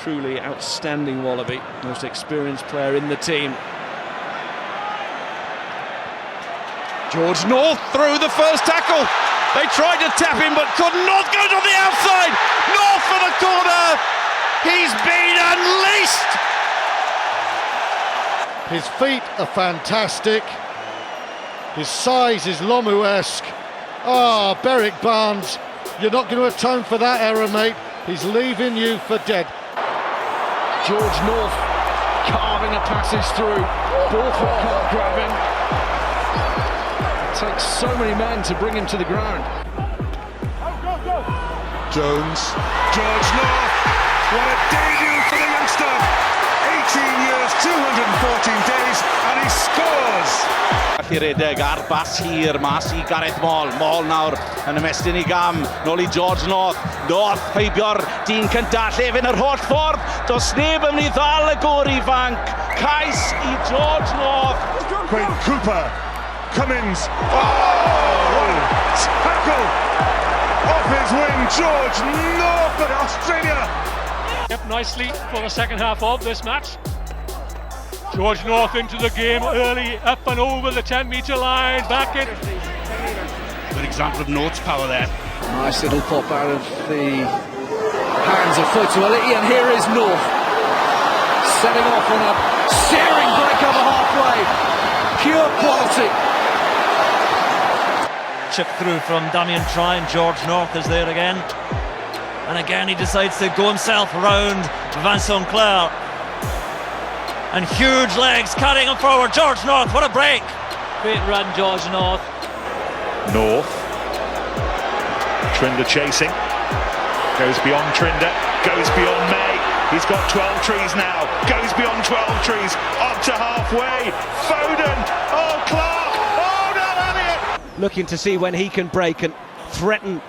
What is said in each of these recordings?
truly outstanding Wallaby, most experienced player in the team. George North through the first tackle. They tried to tap him but couldn't. North goes on the outside. North for the corner. He's been unleashed. His feet are fantastic. His size is Lomu-esque. Ah, Berwick Barnes, you're not going to atone for that error, mate. He's leaving you for dead. George North carving a passage through. Borthwick can't grab him. It takes so many men to bring him to the ground. Jones. George North. What a debut for the youngster. 18 years, 214 days, and he scores. Redeg ar bas hir, mas I Gareth Maul nawr yn ymestyn I gam, nôl I George North. North heibio'r dyn cynta, llefyn yr holl ffordd, dos neb yn mynd I ddal y gŵr ifanc. Cais I George North. Craig Cooper, Cummins, oh! Tackle off his wing, George North of Australia. Kept nicely for the second half of this match. George North into the game early, up and over the 10-metre line, back in. Good example of North's power there. Nice little pop out of the hands of Forde, and here is North setting off on a searing break over halfway. Pure quality. Chip through from Damien Try, and George North is there again. And again he decides to go himself around Vincent Clare. And huge legs carrying him forward. George North, what a break! Great run, George North. North. Trinder chasing. Goes beyond Trinder. Goes beyond May. He's got 12 trees now. Goes beyond 12 trees. Up to halfway. Foden. Oh, Clark. Oh, no, Elliott. Looking to see when he can break and threaten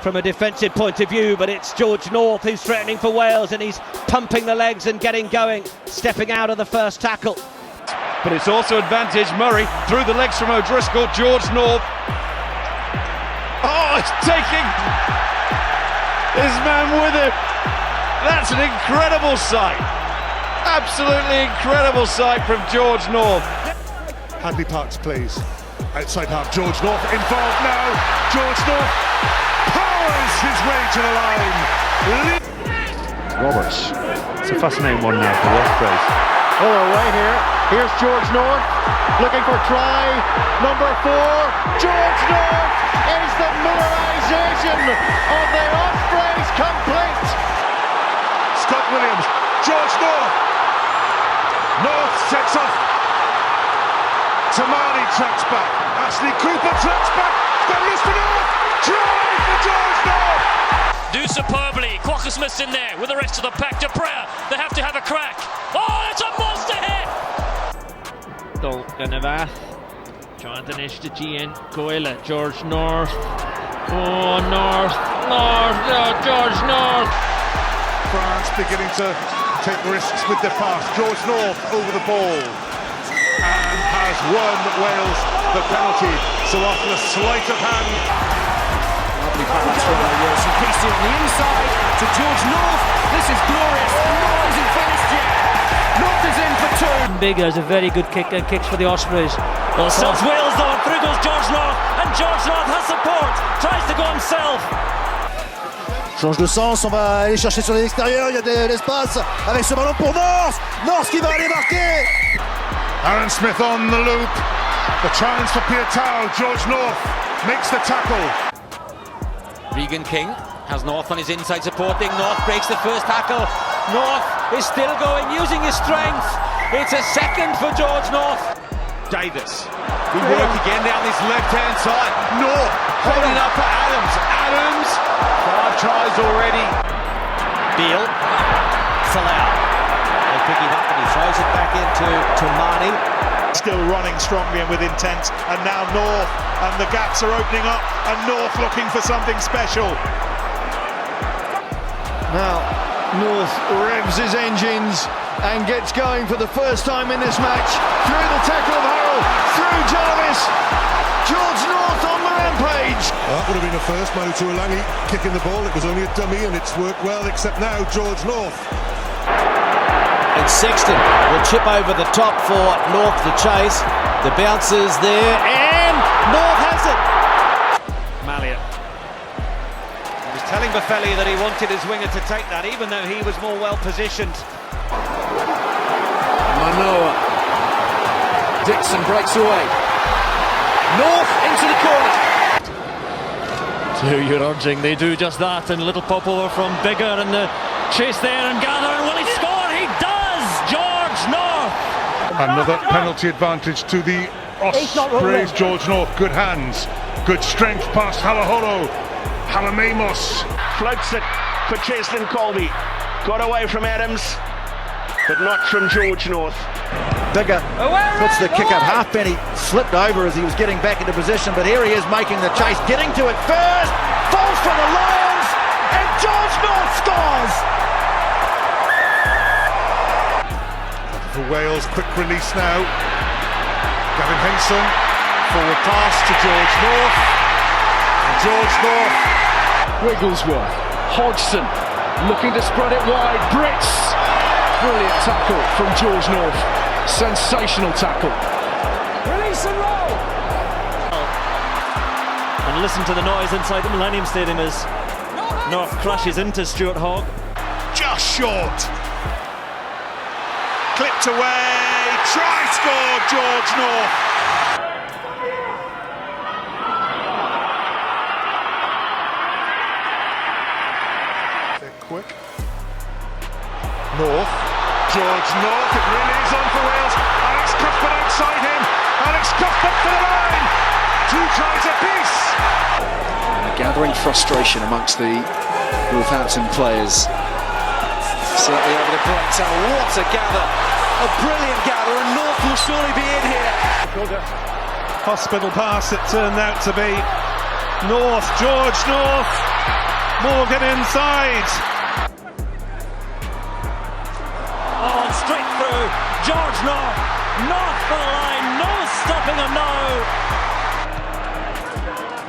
from a defensive point of view, but it's George North who's threatening for Wales, and he's pumping the legs and getting going, stepping out of the first tackle. But it's also advantage Murray through the legs from O'Driscoll. George North. Oh, it's taking his man with him. That's an incredible sight. Absolutely incredible sight from George North. Hadley Parks, please. Outside half, George North involved now. George North powers his way to the line. Roberts. It's a fascinating one now for Ospreys. All right here. Here's George North looking for try number 4. George North is the mineralisation of the Ospreys complete. Scott Williams, George North. North sets off. Tamani tracks back. Ashley Cooper tracks back. Got loose for North. Try for George North. Do superbly. Quokka Smith's in there with the rest of the pack. De Prayer, they have to have a crack. Oh, that's a monster hit! Dolganavath, Jonathan Ishtajian, Goyle, George North. Oh, North, George North. France beginning to take risks with their pass. George North over the ball and has won Wales the penalty. So after a sleight of hand. Lovely pass from Wilson. Casey on the inside to George North. This is glorious. North isn't finished yet. North is in for 2. Big has a very good kick and kicks for the Ospreys. Well, stops Wales though, and through goes George North, and George North has support, tries to go himself. Change de sens, on va aller chercher sur l'extérieur, il y a de l'espace avec ce ballon pour North. North qui va aller marquer. Aaron Smith on the loop. The challenge for Pietau. George North makes the tackle. Regan King has North on his inside supporting. North breaks the first tackle. North is still going, using his strength. It's a second for George North. Davis. We work again down this left-hand side. North holding up for Adams. Adams. 5 tries already. Beale. Salah. They pick it up and he throws it back into Tamani. Still running strongly and with intent. And now North. And the gaps are opening up. And North looking for something special. Now, North revs his engines and gets going for the first time in this match. Through the tackle of Harrell, through Jarvis. George North on the Rampage. That would have been the first. Manu Tuolangi kicking the ball. It was only a dummy and it's worked well, except now George North. And Sexton will chip over the top for North to chase. The bounce is there, and North has it. Mallia. He was telling Boffelli that he wanted his winger to take that, even though he was more well positioned. Manoa. Dixon breaks away. North into the corner. To your urging, they do just that, and little pop over from Bigger, and the chase there and Gather, and will he score? He does! George North! Another penalty advantage to the Ospreys. George North, good hands, good strength past Halaholo. Halamemos Floats it for Cheslin Colby. Got away from Adams, but not from George North. Bigger puts the kick out. Halfpenny slipped over as he was getting back into position, but here he is making the chase, getting to it first, falls for the Lions, and George North scores! For Wales, quick release now. Gavin Henson, forward pass to George North, and George North. Wigglesworth. Hodgson looking to spread it wide. Brits. Brilliant tackle from George North. Sensational tackle. Release and roll. And listen to the noise inside the Millennium Stadium as North crashes into Stuart Hogg. Just short. Clipped away. Try score, George North. They're quick. North. George North. It really is on for Wales. Alex Cuthbert outside him. Alex Cuthbert for the line. 2 tries apiece. Gathering frustration amongst the Northampton players. Certainly over the break. What a gather! A brilliant gather, and North will surely be in here. Hospital pass it turned out to be. North, George North. Morgan inside. Oh, and straight through. George North. North for the line. No stopping him now.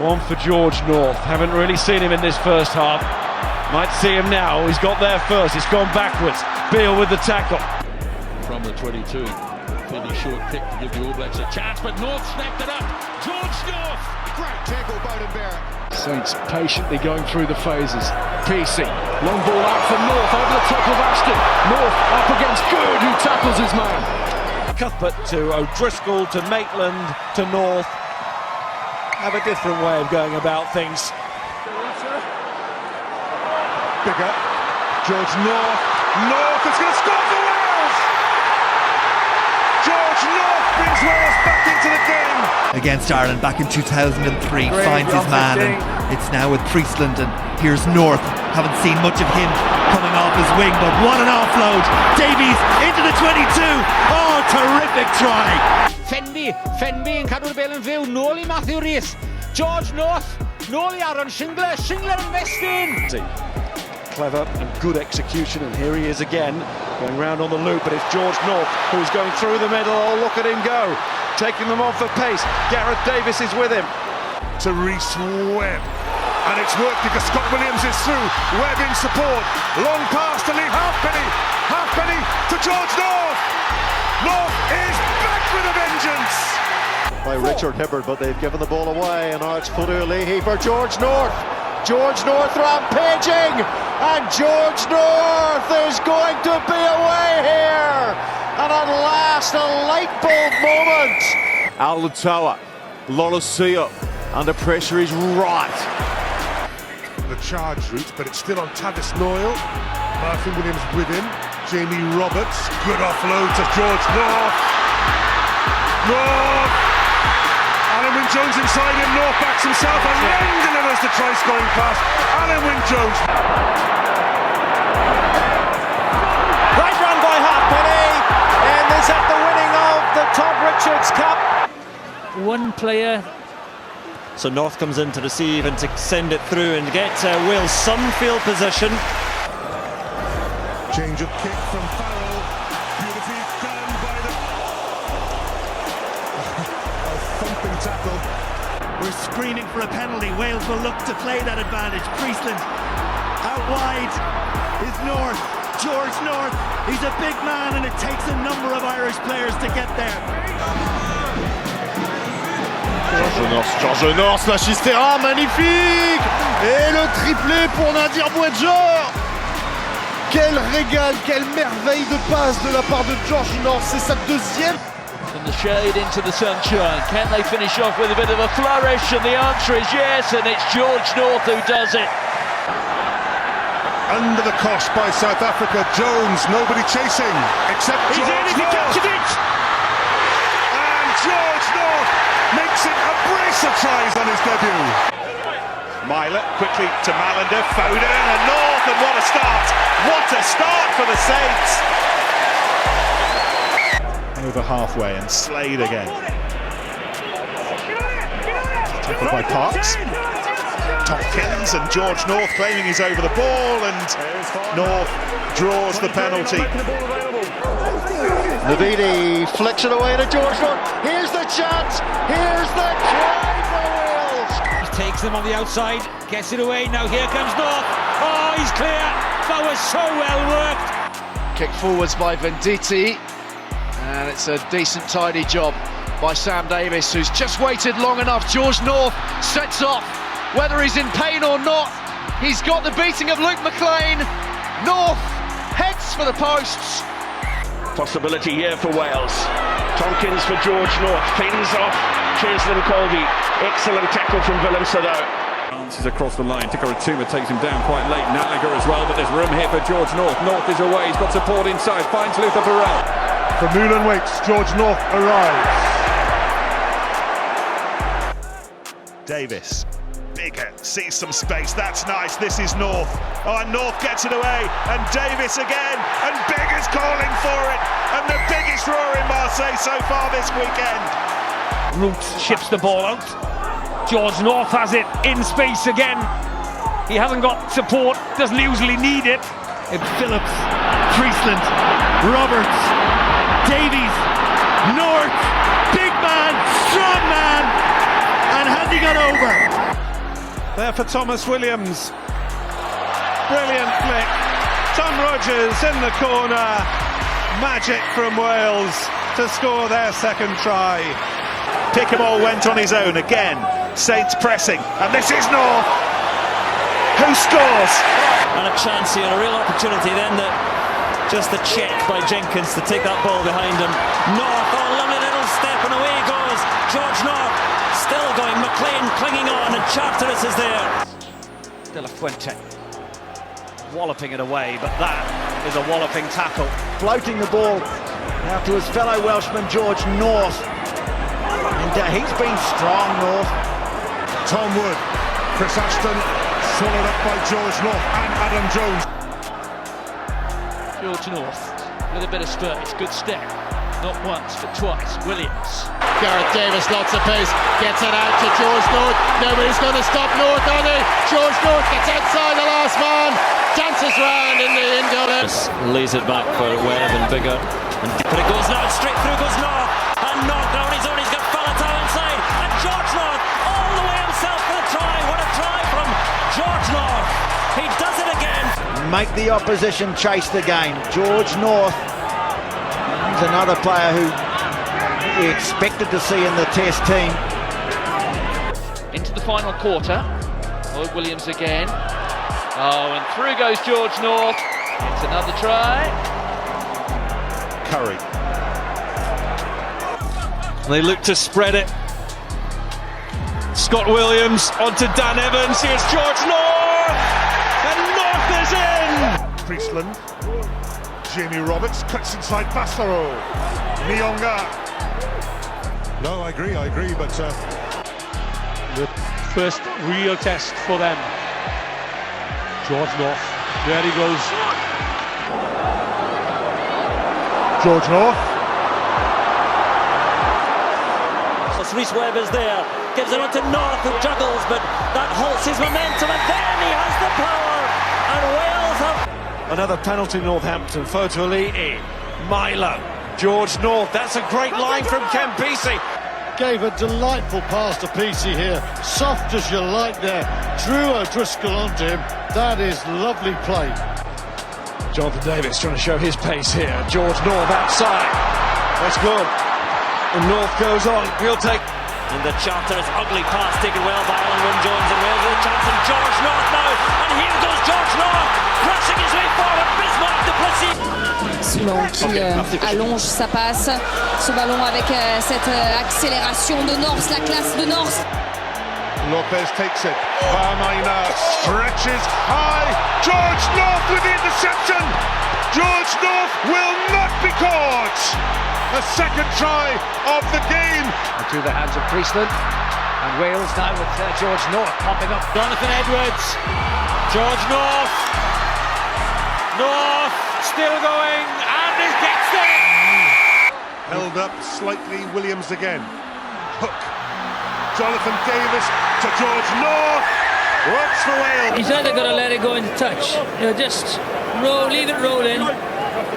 One for George North. Haven't really seen him in this first half. Might see him now. He's got there first. He's gone backwards. Beale with the tackle. From the 22. Fairly short kick to give the All Blacks a chance, but North snapped it up. George North. Great tackle, Bowden Barrett. Saints patiently going through the phases. PC. Long ball out for North over the top of Ashton. North up against Good, who tackles his man. Cuthbert to O'Driscoll to Maitland to North. Have a different way of going about things. Bigger. George North. North is going to score for Wales! George North brings Wales back into the game. Against Ireland back in 2003, finds his man, and it's now with Priestland, and here's North. Haven't seen much of him coming off his wing, but what an offload. Davies into the 22. Oh, terrific try. Fenby yn cadw'r bel yn fyw, nôl I Matthew Rees. George North, nôl I Aaron Shingler, Shingler yn mestyn. Clever and good execution, and here he is again, going round on the loop, but it's George North who's going through the middle. Oh, look at him go, taking them off the pace. Gareth Davis is with him. To Reece Webb, and it's worked because Scott Williams is through. Webb in support, long pass to Lee Halfpenny to George North. North is back with a vengeance. By Richard Hibbard, but they've given the ball away, and now it's Forde Leahy for George North. George North rampaging, and George North is going to be away here. And at last, a light bulb moment. Alatoa, Lolosio, under pressure is right. The charge route, but it's still on Tavis Noyle. Martin Williams with him. Jamie Roberts, good offload to George North. North! Alan Wynne-Jones inside him, North backs himself and then delivers the try-scoring pass. Alan Wynne-Jones. Great run by Halfpenny, and is at the winning of the Todd Richards Cup. One player. So North comes in to receive and to send it through and get Wales some field position. Change of kick from Farrell. Beautifully done by the thumping tackle. We're screaming for a penalty. Wales will look to play that advantage. Priestland out wide is North. George North, he's a big man and it takes a number of Irish players to get there. George North, la Chistera, magnifique. Et le triplé pour Nadir Bouedjor. Quel régal, quelle merveille de passe de la part de George North. C'est sa deuxième. From the shade into the sunshine. Can they finish off with a bit of a flourish? And the answer is yes, and it's George North who does it. Under the cosh by South Africa. Jones, nobody chasing except George North. He catches it! And George North makes it a brace of tries on his debut. Myler quickly to Malander, Forde and North, and what a start! What a start for the Saints! Over halfway and Slade again. Tackled by Parks. Tompkins and George North claiming he's over the ball, and North draws the penalty. Navidi flicks it away to George North. Here's the chance. Here's the try for Wales. He takes them on the outside, gets it away. Now here comes North. Oh, he's clear. That was so well worked. Kick forwards by Venditti, and it's a decent, tidy job by Sam Davis, who's just waited long enough. George North sets off. Whether he's in pain or not, he's got the beating of Luke McLean. North heads for the posts. Possibility here for Wales. Tompkins for George North. Pins off Cheslin Colby. Excellent tackle from Willem Sadou. Bounces across the line. Tikaratuma takes him down quite late. Nalaga as well, but there's room here for George North. North is away. He's got support inside. Finds Luther Burrell. Vermeulen waits. George North arrives. Davis. Bigger, sees some space, that's nice, this is North. Oh, and North gets it away, and Davis again, and Bigger's calling for it, and the biggest roar in Marseille so far this weekend. Roots ships the ball out. George North has it in space again. He hasn't got support, doesn't usually need it. Phillips, Priestland, Roberts, Davies, North, big man, strong man, and handing it over. There for Thomas Williams. Brilliant flick. Tom Rogers in the corner. Magic from Wales to score their second try. Pickable went on his own again. Saints pressing, and this is North. Who scores? And a chance here, a real opportunity then. Just a check by Jenkins to take that ball behind him. North, oh, lovely little step, and away goes George North. Still going, McLean clinging on, and Charteris is there. De La Fuente walloping it away, but that is a walloping tackle. Floating the ball now to his fellow Welshman George North, and he's been strong, North. Tom Wood, Chris Ashton, swallowed up by George North and Adam Jones. George North with a bit of space, good step. Not once, but twice. Williams. Gareth Davis, lots of pace, gets it out to George North. Nobody's going to stop North, are they? George North gets outside the last man, dances round in the end goal. Lays it back for Webb and Bigger. But it goes now, straight through goes North. And North on his own, he's got Falatau inside. And George North all the way himself for the try. What a try from George North. He does it again. Make the opposition chase the game. George North, he's another player who we expected to see in the test team. Into the final quarter. Lloyd Williams again. Oh, and through goes George North. It's another try. Curry. They look to spread it. Scott Williams onto Dan Evans. Here's George North, and North is in. Priestland, Jamie Roberts cuts inside Bassaro. Nyonga. No, I agree, but the first real test for them. George North, there he goes. George North. Rhys Webb is there, gives it on to North, who juggles, but that halts his momentum, and then he has the power, and Wales have... Another penalty, Northampton. Forde, Myler, George North. That's a great line from Kempisi. gave a delightful pass to PC here, soft as you like there, drew O'Driscoll onto him. That is lovely play. Jonathan Davis trying to show his pace here. George North outside. That's good. And North goes on. He'll take. And the charter's ugly pass taken well by Alan Wynne-Jones, and Wales with a chance, and George North now. And here goes George North, crashing his way forward. Bismarck Duplessis. Simon qui allonge sa passe. Ce ballon avec cette accélération de North, la classe de North. Lopez takes it. Barmaina stretches high. George North with the interception. George North will not be caught. A second try of the game. Through the hands of Priestland. And Wales now with George North popping up. Jonathan Edwards. George North. North still going, and he gets it. Held up slightly. Williams again. Hook. Jonathan Davis to George North. Works for Wales. He's either got to let it go into touch. You know, just leave it roll in.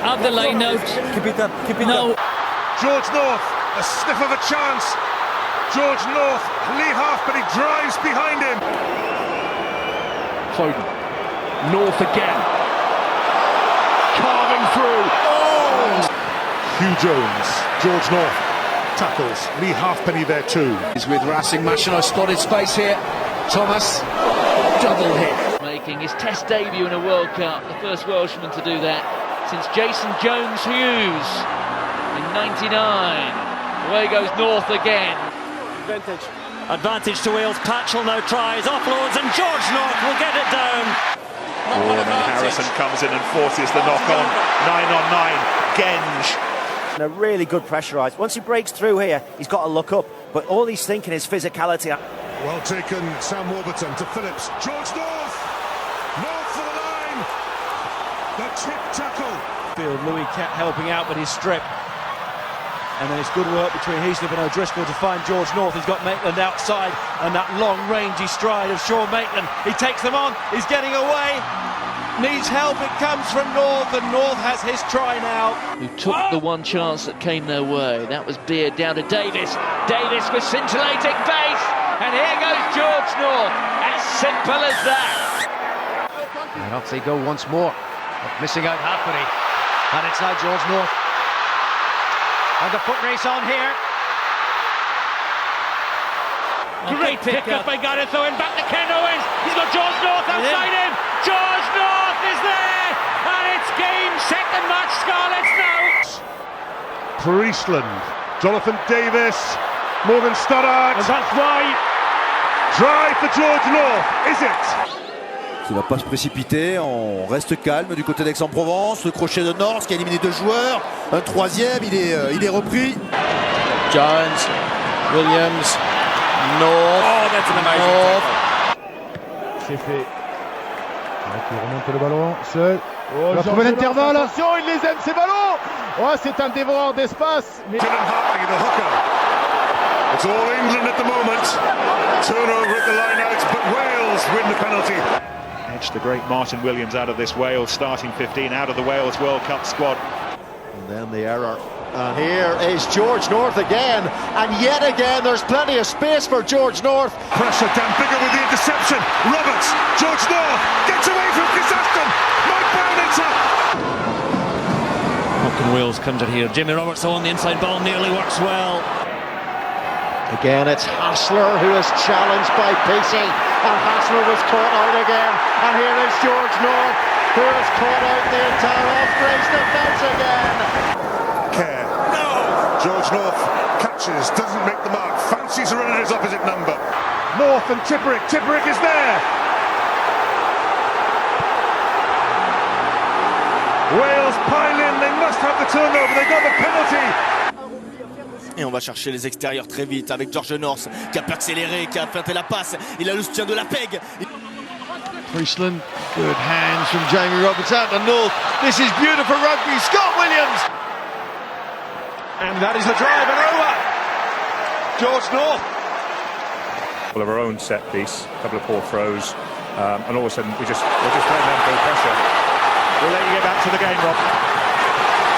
Have the line out. Keep it up. Keep it up. George North, a sniff of a chance. George North, Lee Halfpenny drives behind him. Forde. North again. Carving through. Oh! Hugh Jones, George North tackles. Lee Halfpenny there too. He's with Racing Machino, spotted space here. Thomas, double hit. Making his test debut in a World Cup, the first Welshman to do that since Jason Jones-Hughes in '99. Away goes North again. Advantage to Wales. Patchell now tries, offloads, and George North will get it down. And Harrison comes in and forces the knock on. 9 on 9. Genge. A really good pressurised. Once he breaks through here, he's got to look up. But all he's thinking is physicality. Well taken, Sam Warburton to Phillips. George North! North for the line! The tip tackle. Louis kept helping out with his strip. And then it's good work between Heaslip and O'Driscoll to find George North. He's got Maitland outside, and that long-rangey stride of Sean Maitland. He takes them on, he's getting away, needs help, it comes from North, and North has his try now. Who took the one chance that came their way. That was Beard down to Davis. Davis with scintillating pace, and here goes George North. As simple as that. And off they go once more. Missing out Halfpenny. And it's now George North. And the foot race on here. Great pick up by Gareth Owen, back to Ken Owens. He's got George North outside him. George North is there, and it's game, set and match Scarlets now. Priestland, Jonathan Davis, Morgan Stoddart. And that's why. Try for George North, is it? Il ne va pas se précipiter, on reste calme du côté d'Aix-en-Provence. Le crochet de North qui a éliminé 2 joueurs. Un troisième, il est repris. Jones, Williams, North. Oh, that's an amazing tackle. C'est fait. Qui remonte le ballon seul. Il va trouver l'intervalle. Attention, il les aime ces ballons. Oh, c'est un dévoreur d'espace. Dylan Hartley, the hooker. It's all England at the moment. Turnover at the line-outs, but Wales win the penalty. Edge the great Martin Williams out of this Wales starting 15, out of the Wales World Cup squad. And then the error. And here is George North again. And yet again, there's plenty of space for George North. Pressure, Dan Bigger with the interception. Roberts, George North gets away from Kisaston. Mike Brown into. Hopkin Wills comes in here. Jimmy Roberts on the inside ball, nearly works well. Again, it's Hassler who is challenged by PC. And Hassler was caught out again. And here is George North who is caught out the entire off-brace defence again. Care. No! George North catches, doesn't make the mark, fancies a run at his opposite number. North and Tipperick. Tipperick is there. Wales pile in, they must have the turnover, they got the penalty. Et on va chercher les extérieurs très vite avec George North qui a pu accélérer, qui a feinté la passe. Il a le soutien de la PEG. Priestland, good hands from Jamie Roberts out to North. This is beautiful rugby. Scott Williams. And that is the drive and over. George North. Of our own set piece, a couple of poor throws, and all of a sudden we're just letting them build pressure. We'll let you get back to the game, Rob.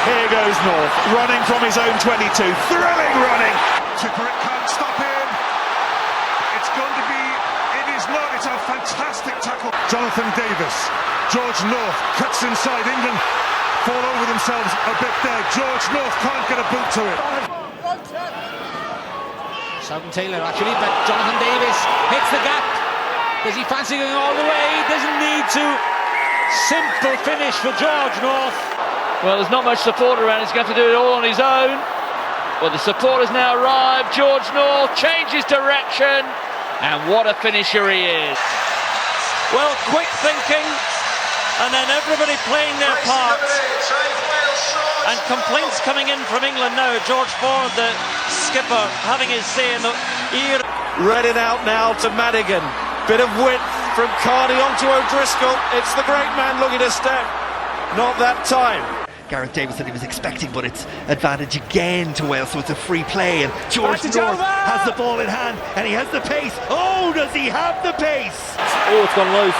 Here goes North, running from his own 22, thrilling running. Tipperick can't stop him. It's going to be, it is not, it's a fantastic tackle. Jonathan Davis, George North cuts inside. England fall over themselves a bit there. George North can't get a boot to it. Southern Taylor actually, but Jonathan Davis hits the gap. Does he fancy going all the way? He doesn't need to. Simple finish for George North. Well, there's not much support around. He's going to have to do it all on his own. Well, the support has now arrived. George North changes direction. And what a finisher he is. Well, quick thinking. And then everybody playing their parts. And complaints coming in from England now. George Forde, the skipper, having his say in the ear. Read it out now to Madigan. Bit of width from Carney onto O'Driscoll. It's the great man looking to step. Not that time. Gareth Davis said he was expecting, but it's advantage again to Wales, so it's a free play, and George North has the ball in hand, and he has the pace. Oh, does he have the pace? Oh, it's gone loose.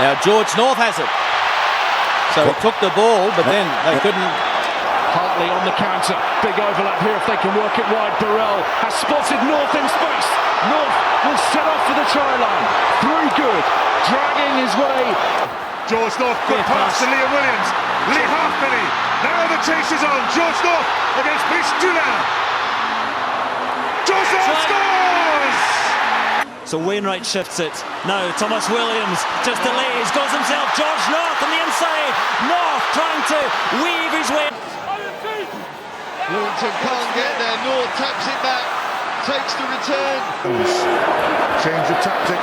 Now George North has it. So he took the ball, but then they couldn't. Hartley on the counter. Big overlap here if they can work it wide. Burrell has spotted North in space. North will set off for the try line. Very good. Dragging his way. George North, good pass to Liam Williams. Lee Halfpenny. Now the chase is on. George North against Bistula. George North scores! So Wainwright shifts it. Now Thomas Williams just delays, goes himself. George North on the inside. North trying to weave his way. Lewington can't get there. North taps it back. Takes the return. Change of tactic.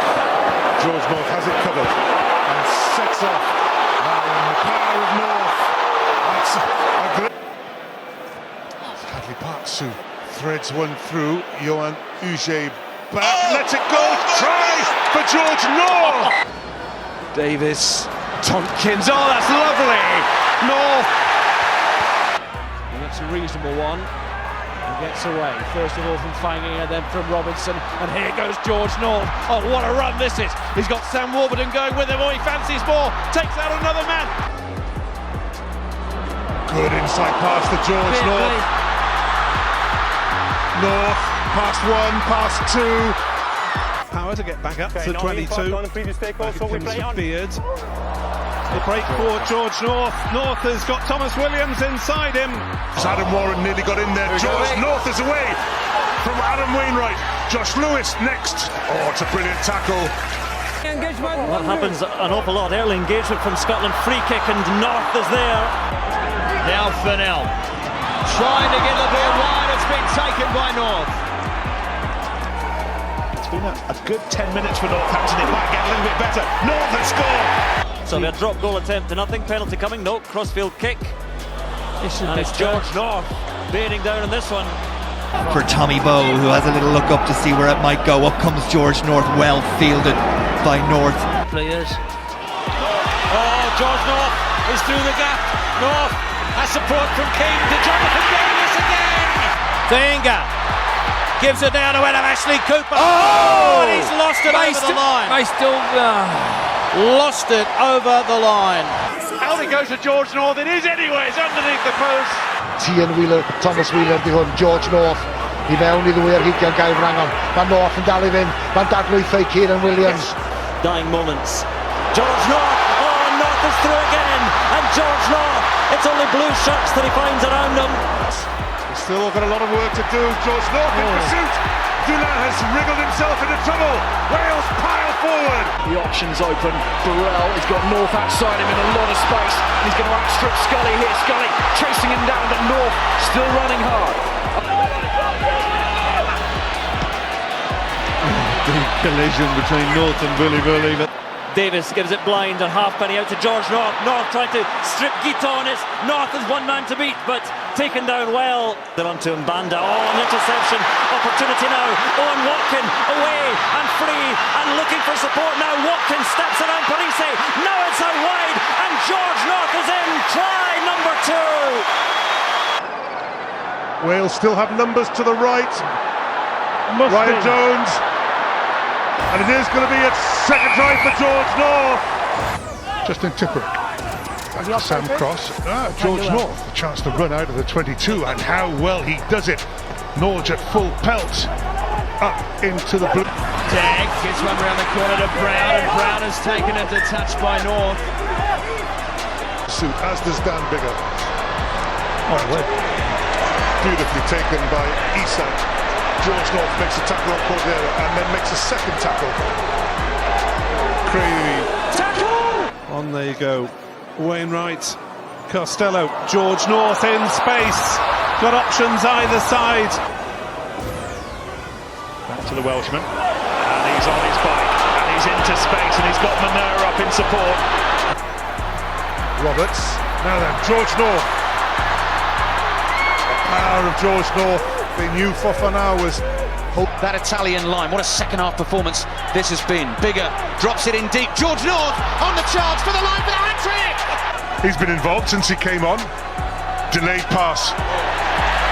George North has it covered and sets off. Now the power of North. That's a great. Hadley Parksu threads one through. Johan Uge back. Lets it go. Try for George North. Davis, Tompkins. Oh, that's lovely. North. And it's a reasonable one. Gets away, first of all from Fangy and then from Robinson, and here goes George North. Oh, what a run this is. He's got Sam Warburton going with him. Oh, he fancies more, takes out another man. Good inside pass to George North. North, past one, past two. Power to get back up to 22. Beard. The break for George North. North has got Thomas Williams inside him. Adam Warren nearly got in there. George North is away from Adam Wainwright. Josh Lewis next. Oh, it's a brilliant tackle. That happens an awful lot. Early engagement from Scotland. Free kick and North is there. Now Fennell trying to get the ball wide. It's been taken by North. It's been a good 10 minutes for Northampton. It might get a little bit better. North has scored. So a drop goal attempt to nothing. Penalty coming. No, crossfield kick. And it's George North beating down on this one. For Tommy Bowe, who has a little look up to see where it might go. Up comes George North, well fielded by North. Players. Oh, George North is through the gap. North has support from King to Jonathan Davis again. Danger gives it down to Adam Ashley Cooper. Oh, and he's lost it over the line. Lost it over the line. Out it goes to George North. It is anyway. It's underneath the post. Ian Wheeler, Thomas Wheeler behind George North. He mewn iddo wir hyd gan gael rang on. Mae North yn dal I fynd. Mae'n dadlwy ffei Kieran Williams. Dying moments. George North. Oh, North is through again. And George North. It's only blue shirts that he finds around him. He's still got a lot of work to do. George North in pursuit. Dula has wriggled himself into trouble. Wales pile forward. The options open. Burrell has got North outside him in a lot of space. He's going to outstrip Scully here. Scully chasing him down, but North still running hard. Big collision between North and Bully. Davis gives it blind and Halfpenny out to George North. North trying to strip Gita on it. North is one man to beat, but taken down well. They're on to Mbanda. Oh, an interception. Opportunity now. Owen Watkin away and free and looking for support now. Watkin steps around Parise. Now it's out wide and George North is in. Try number 2. Wales still have numbers to the right. Ryan Jones. And it is going to be a second try for George North. Justin Tipperick. Back to Sam Cross. George North, a chance to run out of the 22, and how well he does it. Norwich at full pelt up into the blue. Dag gets one round the corner to Brown, and Brown has taken it to touch by North. Suit, as does Dan Bigger. Beautifully taken by Isak. George North makes a tackle on Cordero and then makes a second tackle. Crazy. Tackle! On there you go. Wainwright, Costello, George North in space. Got options either side. Back to the Welshman. And he's on his bike. And he's into space and he's got Manur up in support. Roberts. Now then, George North. The power of George North. They knew Fofana was... That Italian line, what a second half performance this has been. Bigger drops it in deep. George North on the charge for the line for the hat-trick! He's been involved since he came on. Delayed pass.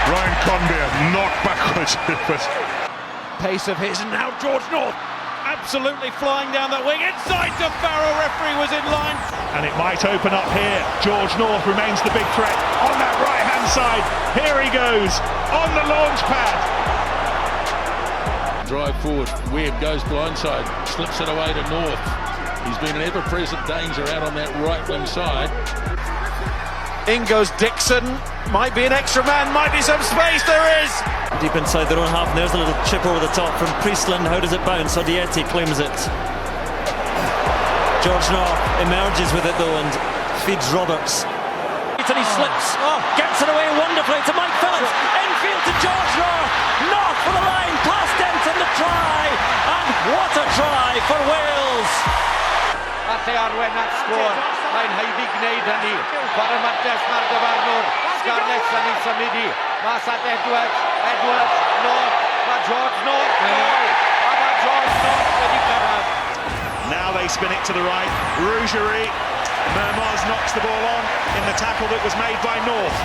Ryan Conbeer knocked backwards. Pace of his, and now George North absolutely flying down that wing. Inside to Farrell, referee was in line. And it might open up here. George North remains the big threat on that right-hand side. Here he goes on the launch pad. Drive forward, Webb goes blindside, slips it away to North. He's been an ever-present danger out on that right wing side. In goes Dixon, might be an extra man, might be some space, there is! Deep inside their own half, and there's a little chip over the top from Priestland. How does it bounce? Odieti claims it. George North emerges with it though and feeds Roberts. And he slips, gets it away wonderfully to Mike Phillips. Infield to George North. North for the line, past Denton the try. And what a try for Wales! Ate arwen at sgôr, mae'n heiddi gwneud hynny. Faramantes mae'r dyfarnwr, Scarlett yn ei symudu. Mas at Edwards, North, mae George North gol, a mae George North wedi cyrraedd. Now they spin it to the right, Rougerie, Mermoz knocks the ball on in the tackle that was made by North.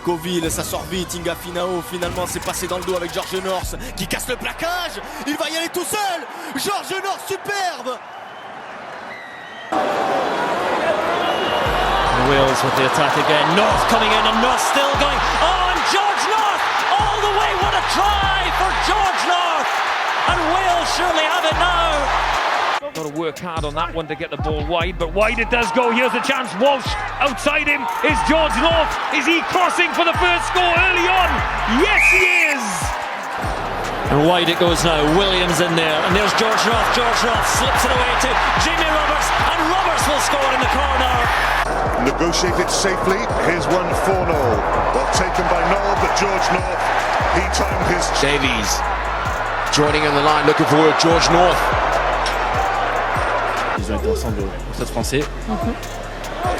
Coville, ça sort vite, Inga Finao, finalement c'est passé dans le dos avec George North qui casse le plaquage, il va y aller tout seul, George North superbe. Wales with the attack again, North coming in and North still going, and George North, all the way, what a try for George North, and Wales surely have it now. Got to work hard on that one to get the ball wide, but wide it does go. Here's a chance. Walsh outside him is George North. Is he crossing for the first score early on? Yes, he is. And wide it goes now. Williams in there, and there's George North. George North slips it away to Jamie Roberts, and Roberts will score in the corner. Negotiated safely. Here's one 4-0. Well taken by Noel, but George North, he timed his... Davies joining in the line, looking for George North. Ils ont été ensemble au Stade Français.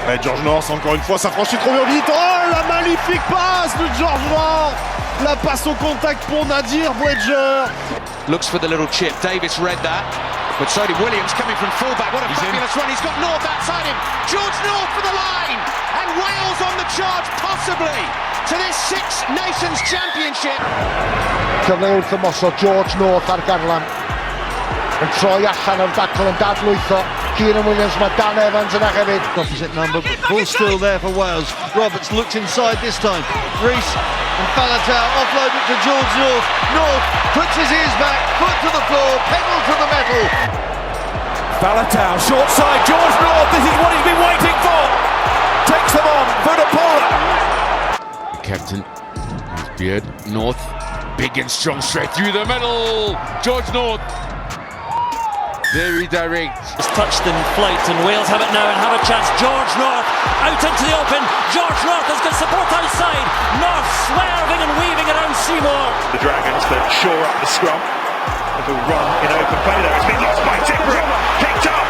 Et George North, encore une fois, ça franchit trop vite. Oh, la magnifique passe de George North. La passe au contact pour Nadir Bridger. Looks for the little chip. Davis read that, but so did Williams coming from fullback. What a fabulous run. He's got North outside him. George North for the line. And Wales on the charge, possibly, to this Six Nations Championship. Cyfle wrth ymosod George North ar garlan. Yn troi allan o'r dacl yn dadlwytho. Kieran Williams, mae Dan Evans yna hefyd. Opposite number, but ball still there for Wales. Roberts looked inside this time. Rees and Falatau offload it to George North. North puts his ears back, foot to the floor, pedal to the metal. Falatau, short side, George North, this is what he's been waiting for. Takes them on, Vodapola. Captain, his beard, North, big and strong, straight through the middle. George North. Very direct. It's touched in flight, and Wales have it now and have a chance. George North out into the open. George North has got support outside. North swerving and weaving around Seymour. The Dragons that shore up the scrum. Little run in open play there. It's been lost by Tippering. Picked up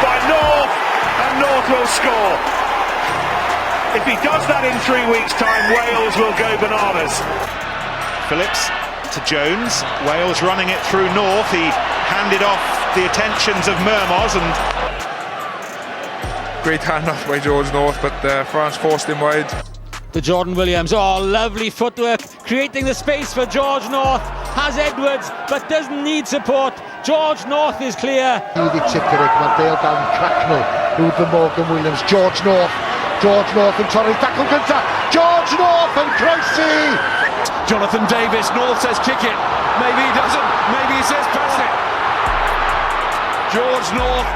by North, and North will score. If he does that in 3 weeks' time, Wales will go bananas. Phillips to Jones. Wales running it through North. He handed off the attentions of Mermoz and... Great handoff by George North, but France forced him wide. To Jordan Williams, oh lovely footwork, creating the space for George North, has Edwards, but doesn't need support. George North is clear. Idi Tipperig, mae Dale Dan Cracknell, Rudolph Morgan Williams, George North yn torri'r tacl gyntaf, George North yn croesi! Jonathan Davis, North says kick it. Maybe he doesn't. Maybe he says pass it. George North.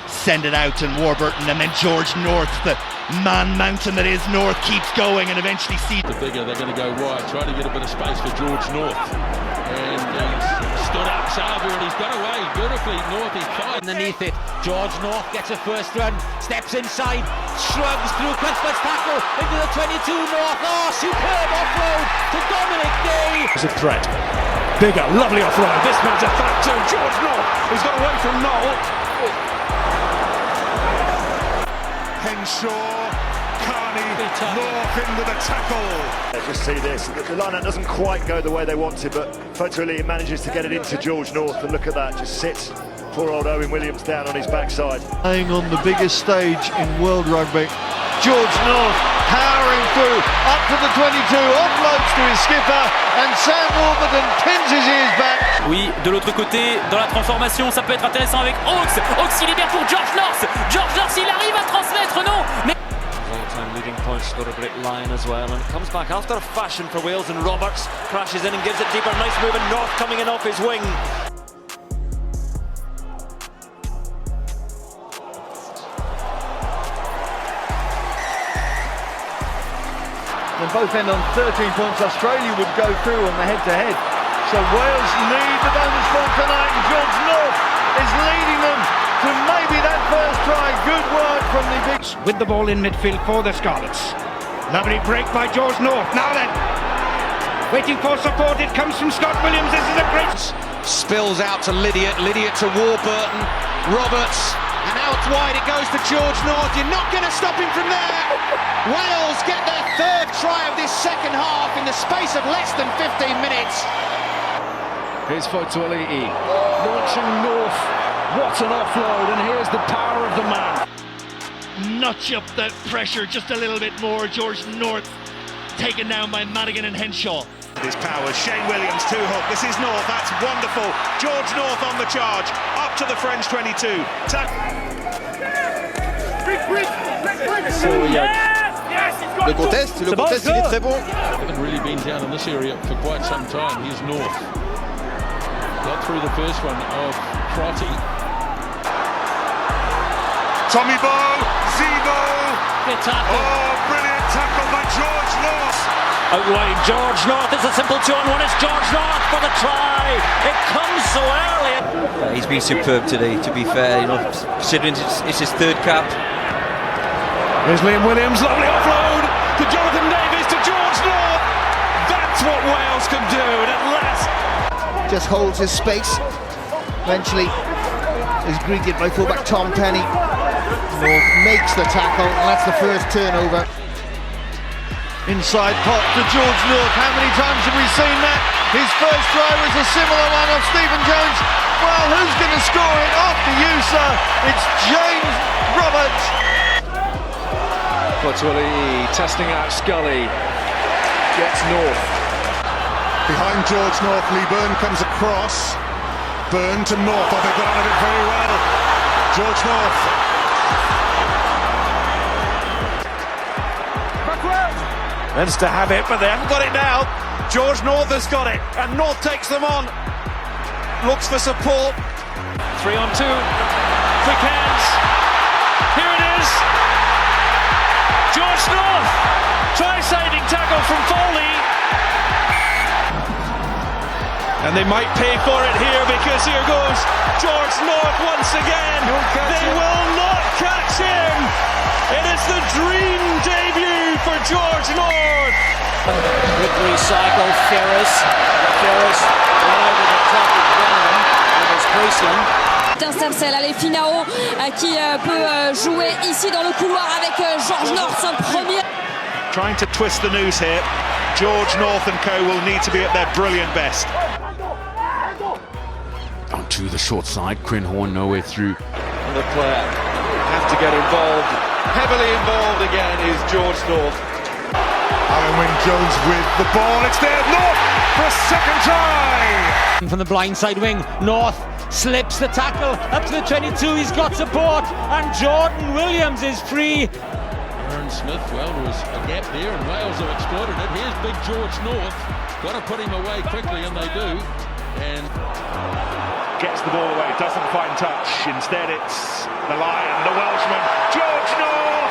Send it out and Warburton, and then George North, the man mountain that is North, keeps going and eventually The bigger they're going to go wide, try to get a bit of space for George North. And he's stood up Salver and he's got away beautifully. North is fine. Underneath it, George North gets a first run, steps inside, shrugs through Cuthbert's tackle into the 22 North. Oh, superb offload to Dominic Day. It's a threat. Bigger, lovely offload. This man's a threat too. George North, he's got away from Noel. Henshaw, Carney, North into the tackle. Just see this, the line-up doesn't quite go the way they wanted, but Forde manages to get it into George North, and look at that, just sits poor old Owen Williams down on his backside. Playing on the biggest stage in world rugby, George North powering through, up to the 22, offloads to his skipper, and Sam Warburton pins his ears back. Oui, de l'autre côté, dans la transformation, ça peut être intéressant avec Oaks. Oaks, il libère pour George North. George North, il arrive à transmettre, non mais... All-time leading points scorer Great Line as well, and comes back after a fashion for Wales, and Roberts crashes in and gives it deeper. Nice move, and North coming in off his wing. They both end on 13 points. Australia would go through on the head-to-head. So Wales lead the bonus point tonight, and George North is leading them to maybe that first try. Good work from the big... With the ball in midfield for the Scarlets. Lovely break by George North. Now then, waiting for support. It comes from Scott Williams. This is a great... Spills out to Lydiate to Warburton, Roberts, and out wide it goes to George North. You're not going to stop him from there. Wales get their third try of this second half in the space of less than 15 minutes. Here's Forde launching North. What an offload, and here's the power of the man. Notch up that pressure just a little bit more. George North taken down by Madigan and Henshaw. His powers, Shane Williams, two hook. This is North, that's wonderful. George North on the charge, up to the French 22. Le contest il est très bon. Haven't really been down in this area for quite some time. Here's North. Got through the first one of Crotty. Tommy Bow, Zebo. Oh, brilliant tackle by George North. Out wide, George North, it's a simple 2-on-1, it's George North for the try. It comes so early. He's been superb today, to be fair, you know, considering it's his third cap. There's Liam Williams, lovely offload to Jonathan Davis, to George North. That's what Wales can do, and at last. Just holds his space. Eventually is greeted by fullback Tom Penny. North makes the tackle, and that's the first turnover. Inside pop to George North. How many times have we seen that? His first try was a similar one of Stephen Jones. Well, who's going to score it? After you, sir, it's James Roberts. Forde testing out Scully. Gets North. Behind George North, Lee Byrne comes across. Byrne to North. Oh, they got out of it very well. George North. Wants to have it, but they haven't got it now. George North has got it, and North takes them on. Looks for support. 3-on-2. Quick hands. Here it is. George North. Try-saving tackle from Foley. And they might pay for it here, because here goes George North once again. They will not catch him. It is the dream debut for George North. Good recycle, Ferris right over the top of Brandon with his Priestland. Intercelle, allez, Finao qui peut jouer ici dans le couloir avec George North, son premier. Trying to twist the noose here. George North and co will need to be at their brilliant best. Onto the short side, Crinhorn nowhere through. And the player have to get involved. Heavily involved again is George North. Alan Wynne-Jones with the ball. It's there, North for a second try. From the blindside wing, North slips the tackle up to the 22. He's got support, and Jordan Williams is free. Aaron Smith. Well, there was a gap there, and Wales have exploited it. Here's big George North. Got to put him away quickly, and they do. And gets the ball away, doesn't find touch. Instead, it's the Lion, the Welshman, George North.